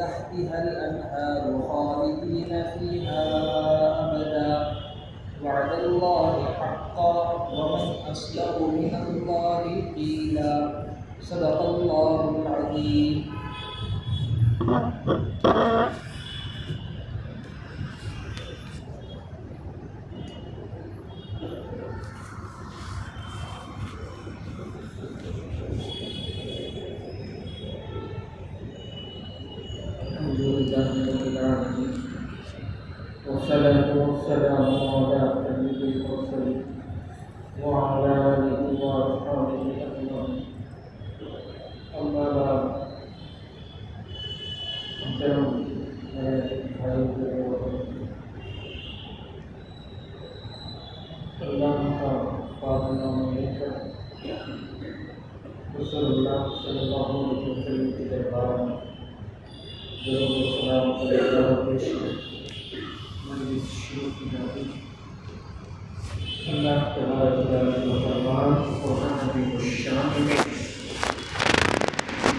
تحتها الأنهار خالدين فيها أبدا وعد الله حقا ومن أصدق من الله قيلا صدق الله العظيم. الحمد لله رب العالمين والصلاة والسلام على سيد المرسلين وعلى آله وأصحابه أجمعين. أما بعد محترم اللہ کا پاک نام لے کر رسول اللہ صلی اللہ علیہ وسلم کی دربار میں درود و سلام پیش کر مجلس شروع کی جاتی ہے. اللہ تبارک و تعالیٰ کا فرمان قرآن عظیم الشان میں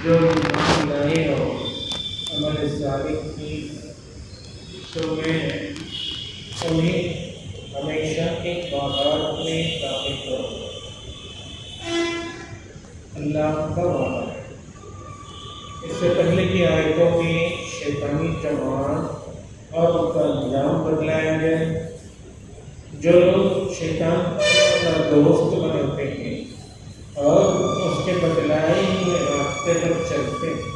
جو ایمان لائے اور عمل صالح کی تو میں انہیں ہمیشہ کے باغات میں داخل کروں. اللہ کا وعدہ ہے. اس سے پہلے کی آیتوں میں شیطانی جماعت اور ان کا نظام بتلایا گیا. جو لوگ شیطان کا دوست بناتے ہیں اور اس کے بتلائے ہوئے راستے پر چلتے ہیں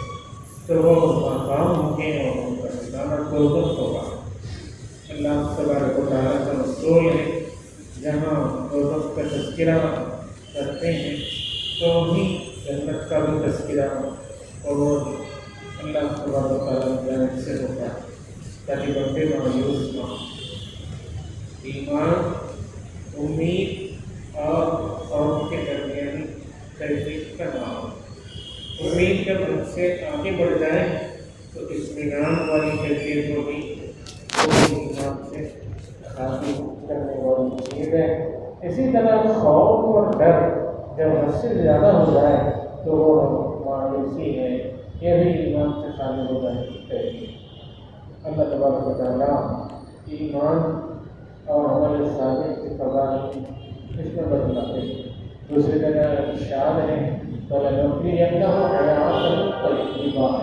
تو وہ ناکام ہوں گے اور ان کا ٹھکانہ دوزخ ہوگا. اللہ تبارک و تعالیٰ کا رسول ہے جہاں دوزخ کا تذکرہ کرتے ہیں تو انہیں جنت کا بھی تذکرہ اور اللہ تبارک و تعالیٰ کی جانب سے ہوتا ہے تاکہ بندے مایوس نہ ہوں. ایمان امید اور خوف کے درمیانی کیفیت کا نام ہے. امید جب ان سے آگے بڑھ جائے تو اطمینان والی کیفیت ہوگی. ایمان سے حاصل کرنے والی چیز ہے. اسی طرح خوف اور ڈر جب حد سے زیادہ ہو جائے تو وہ مایوسی ہے. یہ بھی ایمان سے خالی ہو جانے کی کیفیت. اللہ تبارک و تعالیٰ ایمان اور عمل صالح کے فضائل اس میں بتلاتے ہیں. دوسری جگہ ارشاد ہے وَلَنُحْيِيَنَّهُمْ حَيَاةً طَيِّبَةً.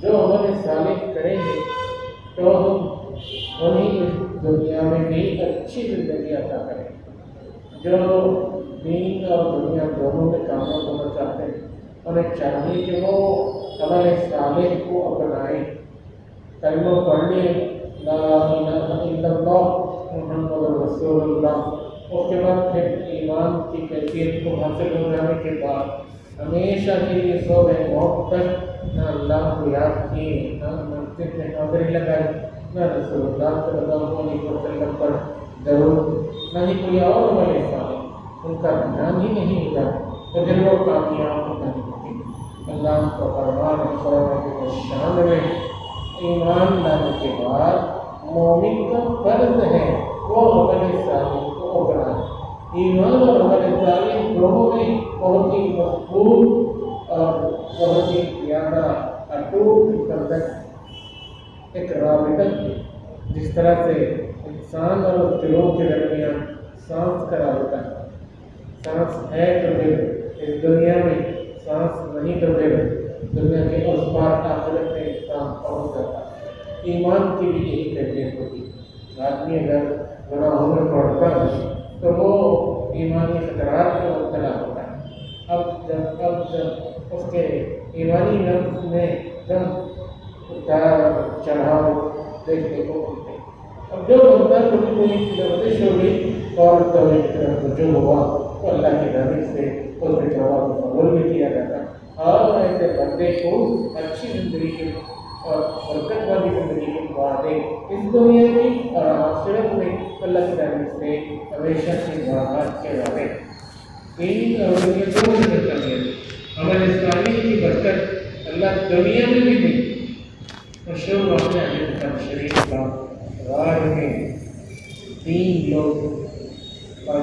جو عمل صالح کریں گے تو ہم انہیں اس دنیا میں بھی اچھی زندگی عطا کریں. جو دین اور دنیا دونوں میں کامیاب ہونا چاہتے ہیں انہیں چاہیے کہ وہ عمل صالح کو اپنائیں. کلمہ پڑھ لیں لا الہ الا اللہ محمد رسول اللہ. اس کے بعد پھر ایمان کی کیفیت کو حاصل ہو جانے کے بعد ہمیشہ کے لیے صبح موت تک نہ اللہ کو یاد کیے نہ مسجد میں نوکری لگائی نہ رسول اللہ صلی اللہ علیہ وسلم پر درود نہ ہی کوئی اور عمل صالح ان کا دھیان ہی نہیں ہوتا تو پھر وہ کامیاب نہیں ہوتی. اللہ کا فرمان قرآن کے شان میں ایمان لانے کے بعد مومن کا فرض ہے وہ عمل صالح کو اپنائے. ایمان اور عمل صالح دونوں میں بہت ہی مضبوط اور بہت ہی زیادہ اٹوٹ بندھن ایک رابطہ ہے. جس طرح سے انسان اور دلوں کے درمیان سانس کا رابطہ ہے. سانس ہے تو پھر اس دنیا میں، سانس نہیں تو پھر دنیا کے اس پار آخرت میں انسان پہنچ جاتا ہے. ایمان کی بھی یہی کیفیت ہوتی ہے. آدمی اگر گناہوں میں پڑتا ہے تو وہ ایمانی خطرات میں مبتلا ہوتا ہے. اب جب اس کے ایمانی نفس میں دم اتار چڑھاؤ دیکھنے کو ملتے ہیں. اب جو بندہ کبھی کوئی لفظ ہوگی اور توبہ کی طرف رجوع ہوا تو اللہ کی جانب سے اس کے جواب کو قبول بھی کیا جاتا ہے اور ایسے بندے کو اچھی زندگی کے اور برکت والی زندگی کے وعدے اس دنیا میں اور آخرت میں اللہ کی جانب سے ہمیشہ کی مراحت کے وعدے. دین اور دنیا دونوں میں کرنے عمل صالح کی برکت اللہ دنیا میں بھی دے. مشہور واقعہ ہے بخاری شریف کا. غار میں 3 لوگ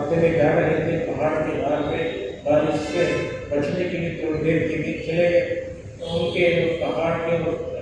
چلے جا رہے تھے پہاڑ کے غار میں. بارش سے بچنے کے لیے تھوڑی دیر کے لیے چلے گئے تو ان کے پہاڑ کے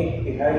1/3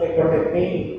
1/3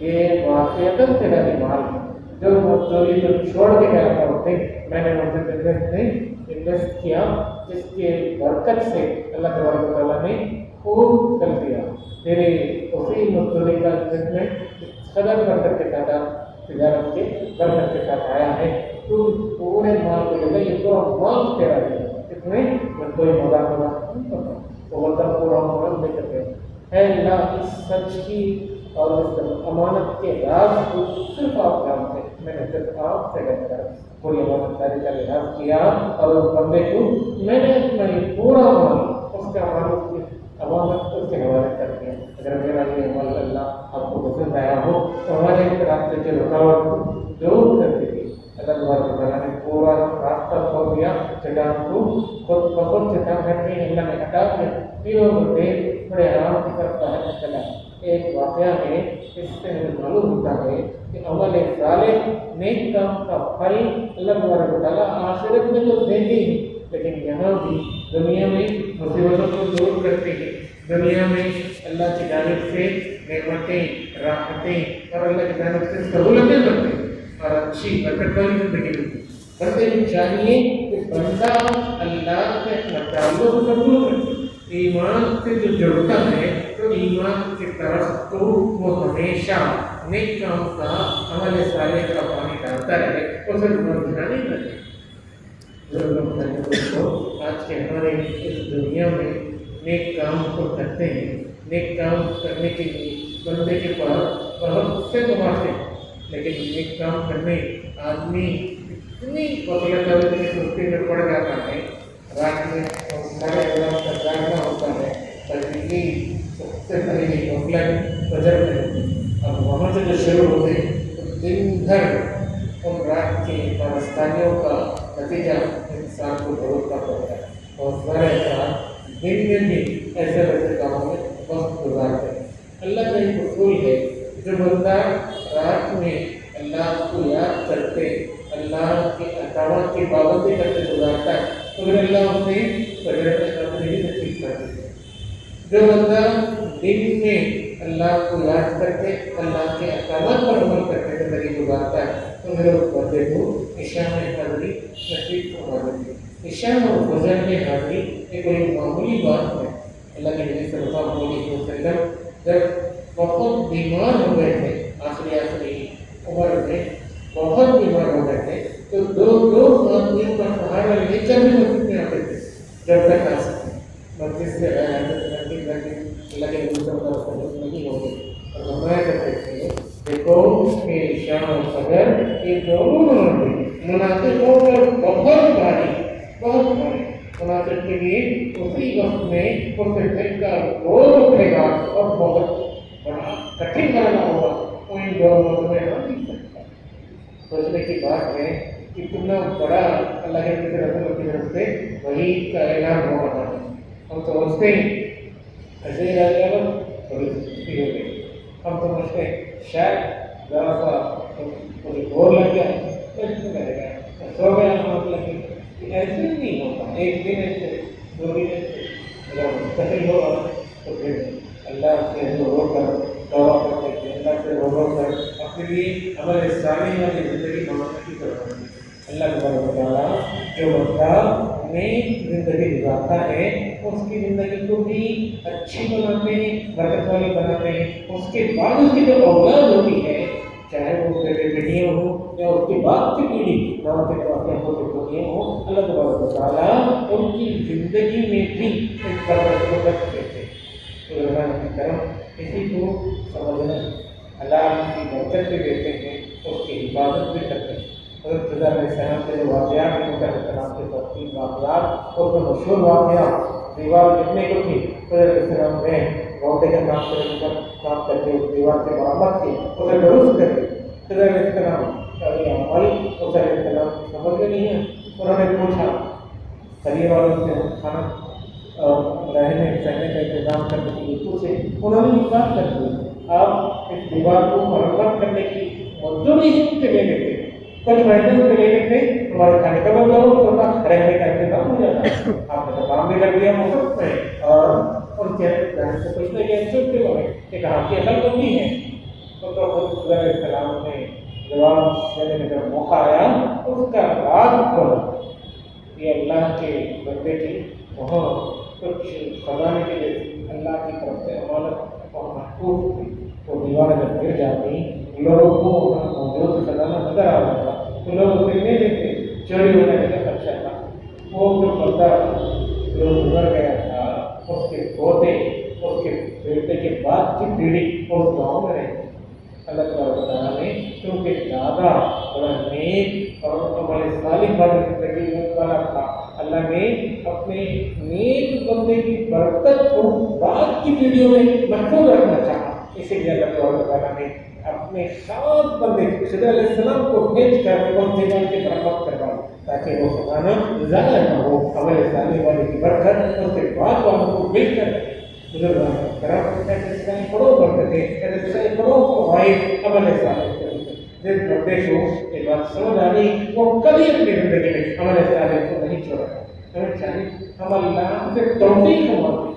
یہ واقعتاً تیرا ایمان ہے جو مزدوری تو چھوڑ کے گیا تھا اسے میں نے اسے انویسٹ کیا جس کے برکت سے اللہ تبارک و تعالیٰ نے خوب کر دیا تیرے اسی مزدوری کا انویسٹمنٹ قدر برکت کے ساتھ تجارت کے برکت کے ساتھ آیا ہے تو پورے مال کو لے یہ پورا مال تیرا ہے اس میں کوئی مذاق نہیں کرتا وہ مطلب پورا مال لے کر گئے اے اللہ اس سچ کی اور اس امانت کے راز کو صرف آپ جانتے ہیں میں نے صرف آپ سے کہہ کر پوری امانت داری کا لحاظ کیا اور اس بندے کو میں نے اپنا یہ پورا مال اس کا امانت اس کے حوالے کر دیا اگر میرا یہ عمل اللہ آپ کو پسند آیا ہو تو ہمارے ایک راستے کے رکاوٹ کو دور کر دیجیے اللہ تبارک و تعالیٰ نے پورا راستہ کھول دیا چٹان کو خود بخود چٹان کر کے اللہ نے ہٹا کے پھر وہ بڑے آرام کی طرف باہر چلا ایک واقعہ ہے اس سے ہمیں معلوم ہوتا ہے کہ عمل صالح نیک کام کا پھل اللہ تبارک و تعالیٰ آخرت میں تو دیں گے لیکن یہاں بھی دنیا میں مصیبتوں کو دور کرتے ہیں دنیا میں اللہ کی جانب سے نعمتیں راحتیں اور اللہ کی جانب سے سہولتیں کرتے ہیں اور اچھی برکت والی زندگی ملتی بندے کو چاہیے کہ بندہ اللہ سے اپنا تعلق قبول کرے ایمان سے جو جڑتا ہے تو ایمان کی طرف تو وہ ہمیشہ نیک کام کا عمل صالح کا پانی ڈالتا رہے اسے مرجھنا نہیں لگے آج کے ہمارے اس دنیا میں نیک کام کو کرتے ہیں نیک کام کرنے کے لیے بندے کے پاس بہت سے مواقع لیکن نیک کام کرنے آدمی اتنی غفلت کی سستی میں پڑ جاتا ہے رات میں سارے اعلان کا جاگنا ہوتا ہے تبدیلی سب سے پہلے غفلت فجر میں ہوتی ہے اور وہاں سے جو شروع ہوتے تو دن بھر ان رات کی پارستانیوں کا نتیجہ انسان کو بھروسہ پڑتا ہے اور سارے افراد دن میں بھی ایسے ویسے کاموں میں وقت گزارتے ہیں اللہ کا ایک اصول ہے جو بندہ رات میں اللہ کو یاد کرتے اللہ کے احکامات کی پابندی کرتے گزارتا ہے تو پھر اللہ اسے فجر میں کامیابی نصیب کر دیتے جو بندہ دن میں اللہ کو یاد کرتے اللہ کے احکامات پر عمل کرتے زندگی گزارتا ہے تو میرے اس بندے کو عشاء میں حاضری نصیب فرما دیتی ہے عشاء اور فجر میں حاضری یہ کوئی معمولی بات ہے اللہ کے نبی صلی اللہ علیہ وسلم جب بہت بیمار ہو گئے تھے آخری عمر میں بہت بیمار ہو گئے تھے تو دو آدمیوں کا سہارا لے کر بھی مسجد میں آتے تھے جب تک آ سکتے مسجد سے اللہ کے نبی صلی اللہ علیہ وسلم نہیں ہوگی اور فرمایا کرتے تھے دیکھو کہ شام اور فجر یہ دونوں مناسبوں پر بہت بھاری مناسب کے لیے اسی وقت میں اس دن کا روز اٹھے گا اور بہت بڑا کٹھن کرنا ہوگا وہ ان دونوں میں نہیں سکتا سوچنے کی بات ہے کہ کتنا بڑا اللہ کے رسول کی طرف سے وہی کا اعلان ہو رہا ہے ہم سمجھتے ہیں ایسے ہی رہ گیا بڑی سستی ہو گئی ہم سمجھتے ہیں شاید ذرا سا مجھے گور لگ گیا رہے گا سو گیا ہم لگے ایسے نہیں ہوتا ایک دن ایسے دو دن ایسے اگر مستقل ہوگا تو پھر اللہ سے رو کر دعا کرتے ہیں اللہ سے رو کر اپنے لیے ہمارے صالح والی زندگی بنانے کی ضرورت ہے اللہ تبارک و تعالیٰ جو بندہ نیک زندگی گزارتا ہے اس کی زندگی کو بھی اچھی بناتے ہیں برکت والی بناتے ہیں اس کے بعد اس کی جو اولاد ہوتی ہے چاہے وہ بیٹے بیٹیاں ہوں یا اس کے بعد کی پیڑھی نام کے واقع ہوتے ہوتے ہوں اللہ تبارک و تعالیٰ ان کی زندگی میں بھی اس برکت کو رکھتے تھے کسی کو سمجھنا اللہ کی برکت بھی دیتے ہیں اس کی حفاظت بھی کرتے ہیں حضرت خضر علیہ السلام کے جو واقعات ہیں موسیٰ علیہ السلام کے تفصیل واقعات اور جو مشہور واقعات دیوار لکھنے کو تھی خضر علیہ السلام نے روٹے کا کام کر کے اس دیوار سے مرمت کی اسے درست کر کے خضر علیہ السلام کا یہ عمل موسیٰ علیہ السلام سمجھ میں نہیں ہے انہوں نے پوچھا قریب والوں سے کھانا رہنے سہنے کا انتظام کرنے کے لیے پوچھے انہوں نے یہ بات کر دی آپ اس دیوار کو مرمت کرنے کی مزدوری ہی ان سے لے لیتے کچھ مہینے سے لے لیتے ہمارے کھانے کا بندوبست ہوتا رہنے کا انتظام ہو جاتا آپ نے کام بھی کر دیا موسم میں اور ان کے سے پوچھنے کے انسٹ کے بارے کہ کہاں کی عقل بندی ہے تو خود خدا علیہ السلام نے جواب دینے کا جب موقع آیا اس کا راز کھولا. یہ اللہ کے بندے کی وہاں کچھ خزانے کے لیے اللہ کی طرف سے امانت اور محفوظ تھی. وہ دیوار جب گر جاتی لوگوں کو موجود خزانہ نظر آ جاتا تو لوگ اسے نہیں دیکھتے, چوری ہونے کا خدشہ تھا. وہ جو بندہ جو گزر گیا تھا اس کے پوتے اس کے بیٹے کے بعد کی پیڑھی اس گاؤں میں رہتی. اللہ تعالیٰ نے کیونکہ دادا بڑا نیک اور عمل صالح والی زندگی والا تھا, اللہ نے اپنے نیک بندے کی برکت کو بعد کی پیڑھیوں میں محفوظ رکھنا چاہا. اسی لیے اللہ تعالیٰ نے اپنے خاص بندے خضر علیہ السلام کو بھیج کر اس دیوار کی برکت کروائی تاکہ وہ خزانہ ضائع نہ ہو. عمل صالح والے کی برکت اس کے بعد والوں کو مل کر بزرگان کرم ایسے پڑھو کرتے تھے, ایسے پڑھو فوائد عمل صالح کرتے. جس بندے کو یہ بات سمجھ آ گئی وہ کبھی اپنی زندگی میں عمل صالح کو نہیں چھوڑا. ہمیں چاہیے ہم اللہ سے توفیق مانگیں.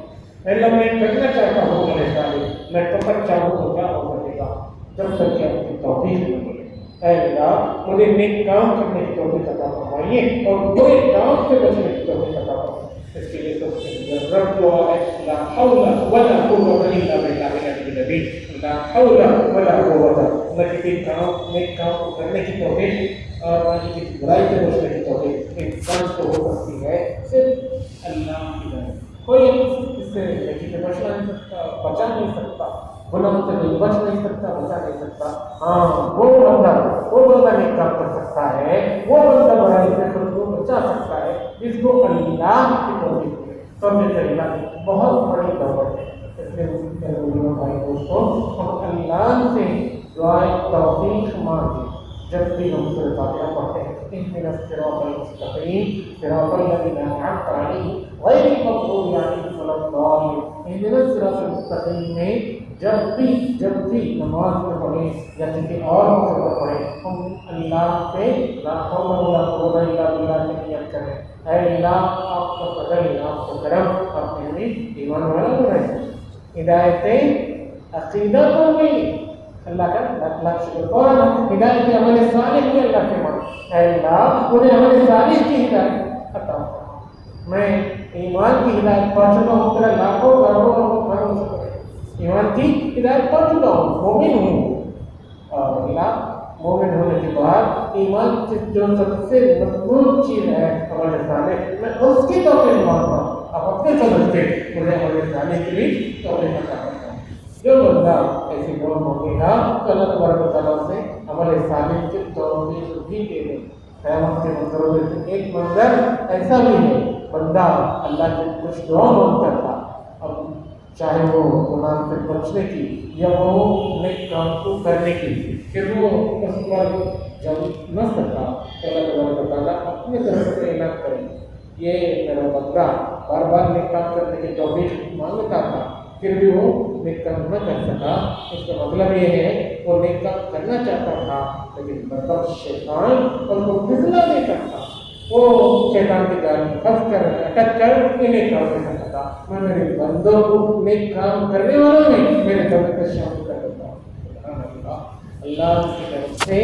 اللہ میں کرنا چاہتا ہوں عمل صالح, میں فقط چاہوں تو کیا ہو سکے گا جب تک کہ آپ کی توفیق نہ ملے. اے اللہ مجھے نیک کام کرنے کی توفیق عطا فرمائیے اور برے کام سے بچنے کی توفیق عطا فرمائیے. اس کے لیے سب سے ضرورت دعا ہے لا حول ولا قوت الا باللہ العلی العظیم. لا حول ولا قوت, نہ کسی کام نیک کام کو کرنے کی توفیق اور نہ کسی برائی سے بچنے کی توفیق انسان کو ہو سکتی ہے صرف اللہ کی طرف. کوئی اس سے نیکی سے بچ نہیں سکتا, بچا نہیں سکتا, گناہ سے نہیں بچ نہیں سکتا, بچا نہیں سکتا. ہاں وہ بندہ نیک کام کر سکتا ہے, وہ بندہ برائی سے خود کو بچا سکتا ہے جس کو اللہ کی توفیق ہے. سب سے پہلا بہت بڑی دعوت ہے. اس لیے بھائی دوستوں ہم اللہ سے دعائے توفیق مانگیں جب بھی ہم سورۃ فاتحہ پڑھتے ہیں. اهدنا الصراط المستقيم صراط الذين أنعمت عليهم غير المغضوب عليهم ولا الضالين. اهدنا الصراط المستقيم میں جب بھی نماز میں پڑھیں یا کسی اور موقع پر پڑھیں ہم اللہ سے لا حول ولا قوت الا باللہ کی نیت کریں. اے اللہ آپ کا فضل, آپ کا کرم, آپ نے ہمیں ایمان والا بنائے. ہدایت عقیدہ کو ملی اللہ کا لاکھ لاکھ شکر. اور ہدایت عمل صالح بھی اللہ کے مان. اے اللہ انہیں عمل صالح کی ہدایت عطا فرما. میں ایمان کی ہدایت پا چکا ہوں, تیرا لاکھوں کروڑوں شکر ہے. ایمان کی ہدایت پا چکا ہوں, مومن ہوں. اور اللہ مومن ہونے کے بعد ایمان کی جو سب سے مضبوط چیز ہے عمل صالح, میں اس کی توفیق مانگتا ہوں. آپ اپنے فضل سے مجھے عمل صالح کی بھی توفیق عطا فرمائیں. جو بندہ ایسی دعا مانگے گا تو اللہ تبارک و تعالیٰ سے عمل صالح کی توفیق بھی دے دے. قیامت کے منظروں میں ایک منظر ایسا بھی ہے, بندہ اللہ سے کچھ دعا مانگتا تھا, اب چاہے وہ گناہ سے بچنے کی یا وہ نیک کام کو کرنے کی, پھر وہ اس پر جب نہ سکا تو اللہ تبارک و تعالیٰ اپنے طرف سے اعلان کرے یہ میرا بندہ بار بار نیک کام کرنے کی توفیق مانگتا تھا پھر بھی وہ نیک کام نہ کر سکا. اس کا مطلب یہ ہے وہ نیک کام کرنا چاہتا تھا لیکن برکت شیطان اور وہ پھسلا نہیں کرتا. وہ شیطان کے جال میں پھنس کر اٹک کر نیک کام نہیں کرتا. میں میرے بندوں کو نیک کام کرنے والوں میں میرے دل کا شامل کر دیتا ہوں. اللہ کی طرف سے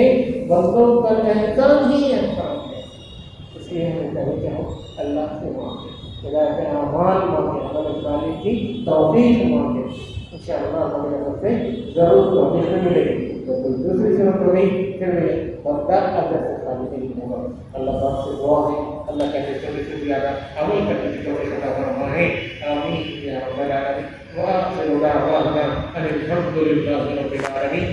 بندوں پر احسان ہی احسان ہے. اس لیے ہمیں چاہیے کہ ہم اللہ سے مانگیں, ہدایت اعمال مانگیں, عمل صالح کی توفیق مانگیں. انشاءاللہ ہمیں اللہ سے ضرور توفیق ملے گی. تو دوسری صورت ہو گئی پھر بندہ اللہ سے خالی نہیں ہوگا. اللہ پاک سے دعا ہے اللہ کا جیسے سے زیادہ عمل کرنے کی توفیق عطا فرمائے. آمین یا رب العالمین. وآخر دعوانا ان الحمد للہ رب العالمین.